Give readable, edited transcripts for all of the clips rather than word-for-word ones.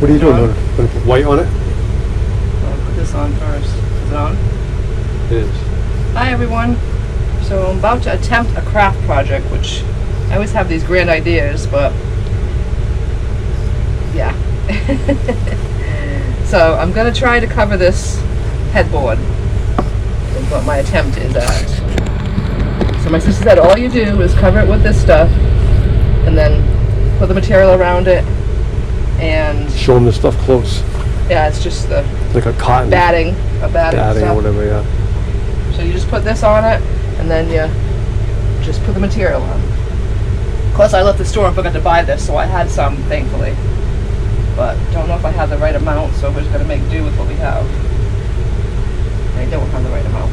What are you doing? Gonna put white on it? I'll put this on first. Is it on? It is. Hi everyone. So I'm about to attempt a craft project, which I always have these grand ideas, but yeah. So I'm gonna try to cover this headboard. Is what my attempt is at. So my sister said all you do is cover it with this stuff, and then put the material around it, and Show them the stuff close. yeah, it's just the Like a cotton. batting Batting stuff. or whatever, yeah. So you just put this on it, and then you just put the material on. Plus, I left the store and forgot to buy this, so I had some, thankfully. But don't know if I have the right amount, so we're just gonna make do with what we have. I don't have the right amount.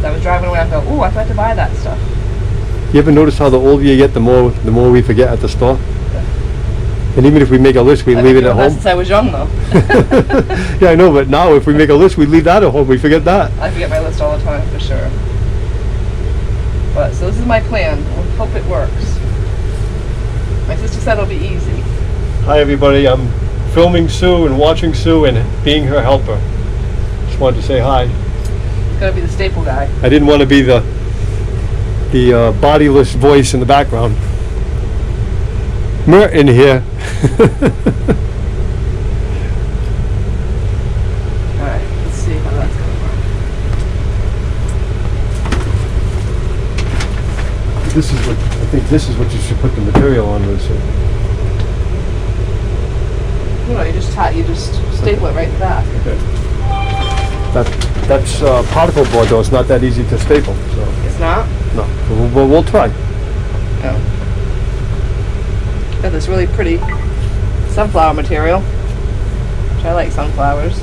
I was driving away, I go, ooh, I forgot to buy that stuff. You ever notice how the older you get, the more we forget at the store? And even if we make a list, we leave it at home. Since I was young, though. Yeah, I know, but now if we make a list, we leave that at home. We forget that. I forget my list all the time, for sure. But, so this is my plan. I hope it works. My sister said it'll be easy. Hi, everybody. I'm filming Sue and watching Sue and being her helper. Just wanted to say hi. It's gonna be the staple guy. I didn't want to be the bodiless voice in the background. We're in here. Alright, let's see how that's gonna work. This is what I think. This is what you should put the material on, Lucy. No, you just staple it right in the back. Okay. That's particle board, though. It's not that easy to staple. So It's not? no, we'll try. No. Got this really pretty sunflower material, which I like sunflowers.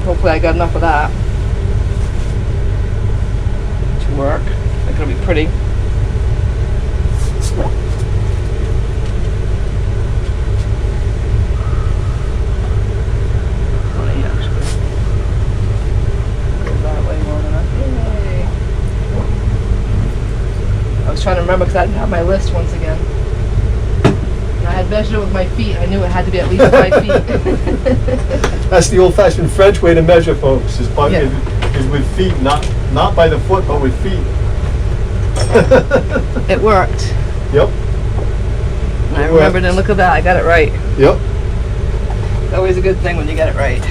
Hopefully I got enough of that to work. It's gonna be pretty. Funny, actually. Go that way more than Yay. I was trying to remember because I didn't have my list once again. And I had measured it with my feet. I knew it had to be at least 5 feet. That's the old-fashioned French way to measure, folks. Is Yeah. with feet, not by the foot, but with feet. It worked. Yep. And I remembered, and look at that, I got it right. Yep. It's always a good thing when you get it right.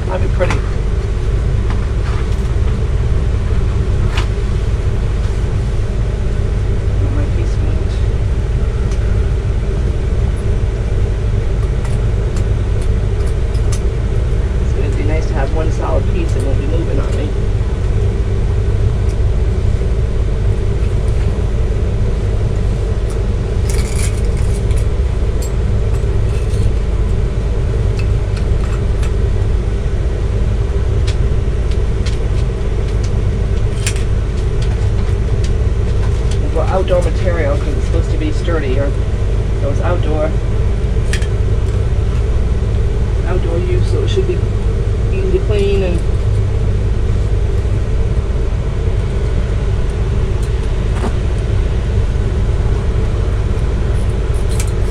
That'd be pretty. Get my piece moved. So it'd be nice to have one solid piece and won't be moving on me. Outdoor material because it's supposed to be sturdy, or so it's outdoor use, so it should be easy to clean and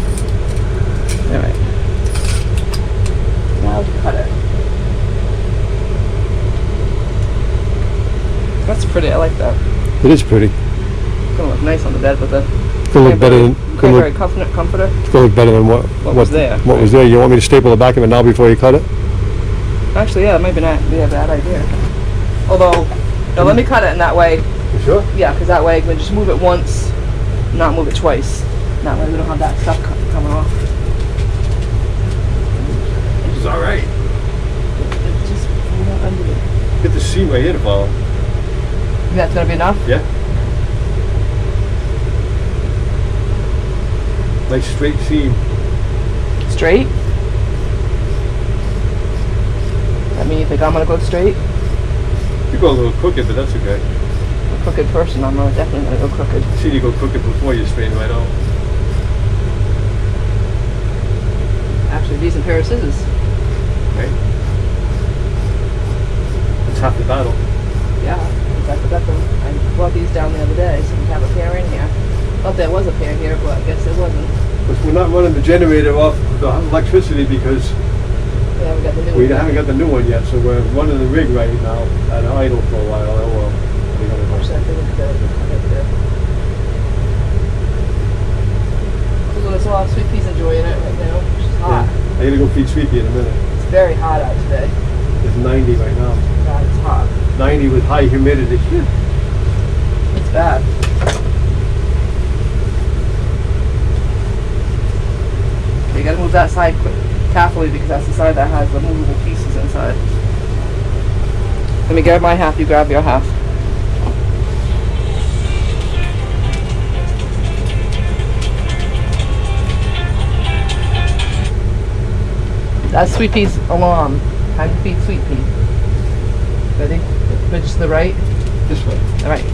all right. Now to cut it. That's pretty. I like that. It is pretty. It's gonna look nice on the bed with the It's gonna look better than. cranberry comforter. It's gonna look better than what was there. What was there? You want me to staple the back of it now before you cut it? Actually, yeah, it might be not be a bad idea. Although, no, let me cut it in that way. You sure? Yeah, because that way we just move it once, not move it twice. That way we don't have that stuff coming off. This is all right. It's just under it. Get the seam right here to follow. Think that's gonna be enough? Yeah. Nice straight seam. Straight? I mean, you think I'm gonna go straight? You go a little crooked, but that's okay. A crooked person, I'm definitely gonna go crooked. See, you go crooked before you straighten right out. Actually, a decent pair of scissors. Okay. That's half the battle. I forgot them. I brought these down the other day, so we have a pair in here. Thought there was a pair here, but I guess there wasn't. But we're not running the generator off the electricity because We haven't got the new we one. haven't got the new one yet, so we're running the rig right now at idle for a while. Oh well. What are you gonna do? Watch that thing with the Look at us all, Sweet Pea's enjoying it right now. Which is hot. Yeah. I gotta go feed Sweepy in a minute. It's very hot out today. It's 90 right now. God, it's hot. 90 with high humidity. It's bad. You gotta move that side carefully because that's the side that has the movable pieces inside. Let me grab my half, you grab your half. That's Sweet Pea's alarm. Time to feed Sweet Pea. Ready? Just to the right. This way. Alright.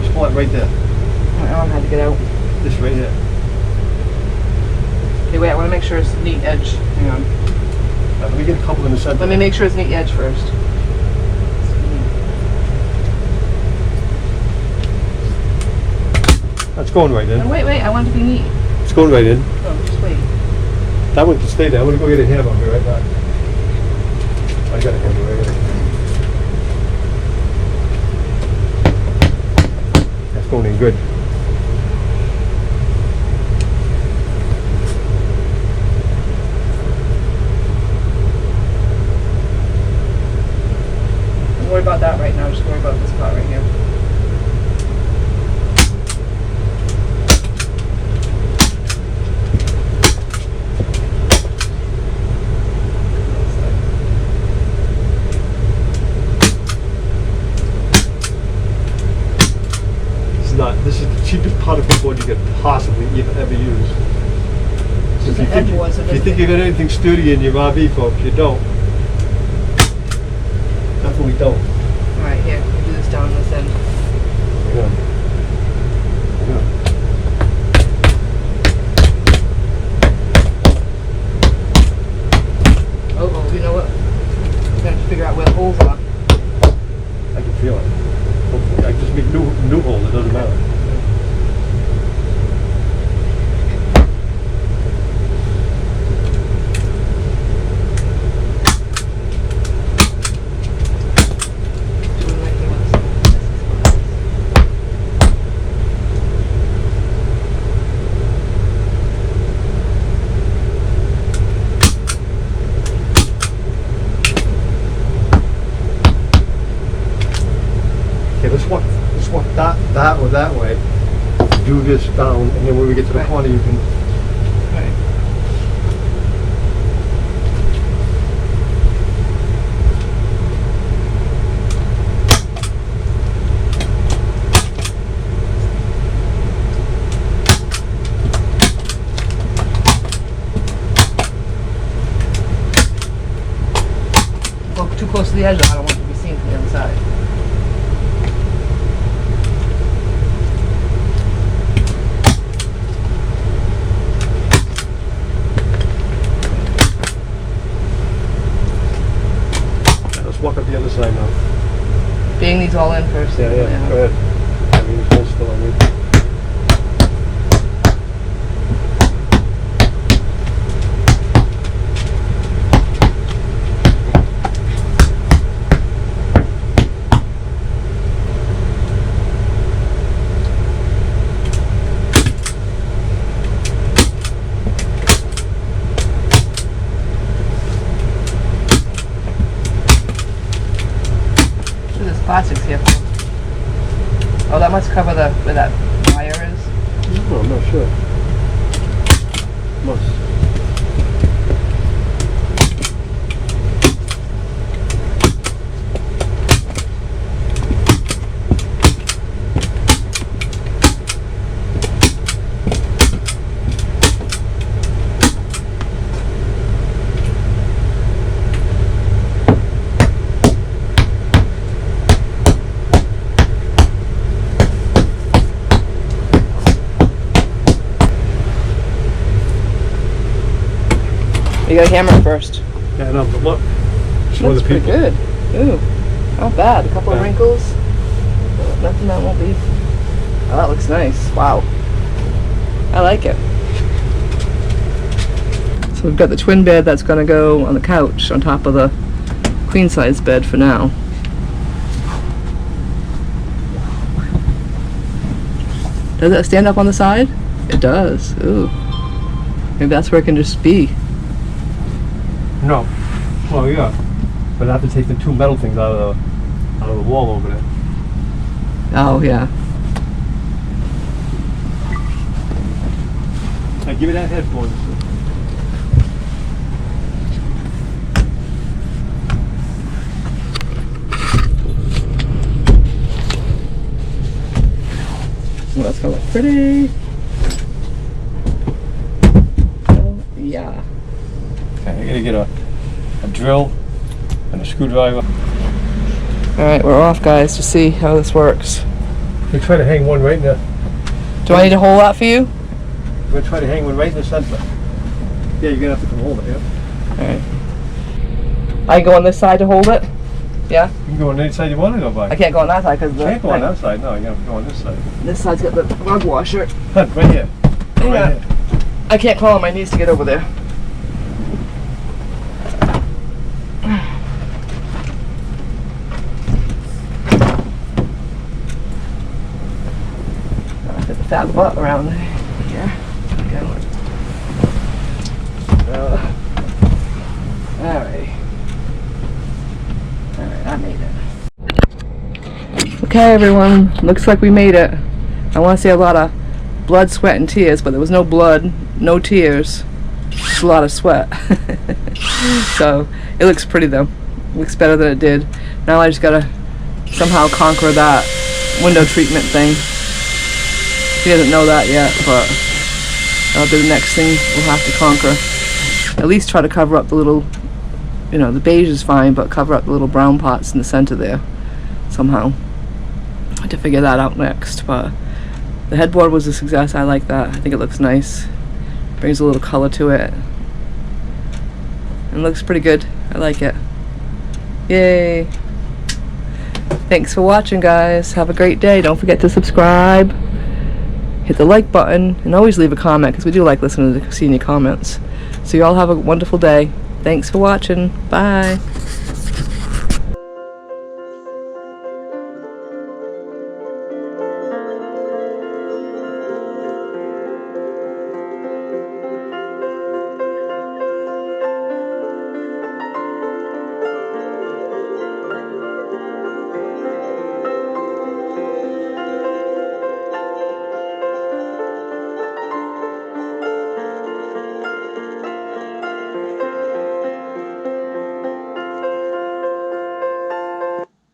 Just pull it right there. My arm had to get out. This right here. Okay, wait, I want to make sure it's neat edge. Hang on. Let me get a couple in the center. Let me make sure it's neat edge first. That's going right in. No, wait, I want it to be neat. It's going right in. Oh, just wait. That one can stay there. I'm gonna go get a hammer. I'll be right back. I got a hammer right here. That's going in good. Don't worry about that right now. Just worry about this part right here. This is the cheapest particle board you could possibly ever use. So if you think you got anything sturdy in your RV, folks, you don't. Definitely don't. Alright, here. We'll do this down this end. Yeah. Oh, you know what? We're going to figure out where the holes are. I can feel it. I just make new hole, it doesn't matter. Let's walk that or that way. Do this down, and then when we get to the corner, you can. Right. Go too close to the edge, I don't want it to be seen from the other side. Walk up the other side now. Bang these all in first. Yeah. Go ahead. I mean, hold still on me. Plastics here. Oh, that must cover the where that wire is. No, I'm not sure. Must. You gotta hammer it first. Yeah, no, but look. Show That's the pretty people. good. Ooh. Not bad. A couple of wrinkles. Nothing that won't be. Oh, that looks nice. Wow. I like it. So we've got the twin bed that's going to go on the couch on top of the queen size bed for now. Does it stand up on the side? It does. Ooh. Maybe that's where it can just be. No. Well, yeah. But I have to take the two metal things out of the wall over there. Oh, yeah. Now give me that headboard. Well, that's gonna look pretty. Oh, yeah. Okay, I gotta get a drill and a screwdriver. Alright, we're off, guys, to see how this works. We try to hang one right in the. Do I need to hold that for you? We're gonna try to hang one right in the center. Yeah, you're gonna have to come hold it, yeah? Alright. I go on this side to hold it? Yeah? You can go on any side you want to go by. I can't go on that side because You can't go on that side, no, you gotta go on this side. This side's got the rug washer. Right here. Yeah. Right here. I can't crawl on my knees to get over there. Get the fat butt around here. Okay. Alright. Alright, I made it. Okay, everyone. Looks like we made it. I want to say a lot of blood, sweat, and tears, but there was no blood, no tears. Just a lot of sweat. So, it looks pretty though. It looks better than it did. Now I just gotta somehow conquer that window treatment thing. He doesn't know that yet, but that'll be the next thing we'll have to conquer. At least try to cover up the little, you know, the beige is fine, but cover up the little brown pots in the center there somehow. I have to figure that out next, but the headboard was a success. I like that. I think it looks nice. Brings a little color to it. And looks pretty good. I like it. Yay! Thanks for watching, guys. Have a great day. Don't forget to subscribe. Hit the like button and always leave a comment because we do like listening to seeing your comments. So you all have a wonderful day. Thanks for watching. Bye.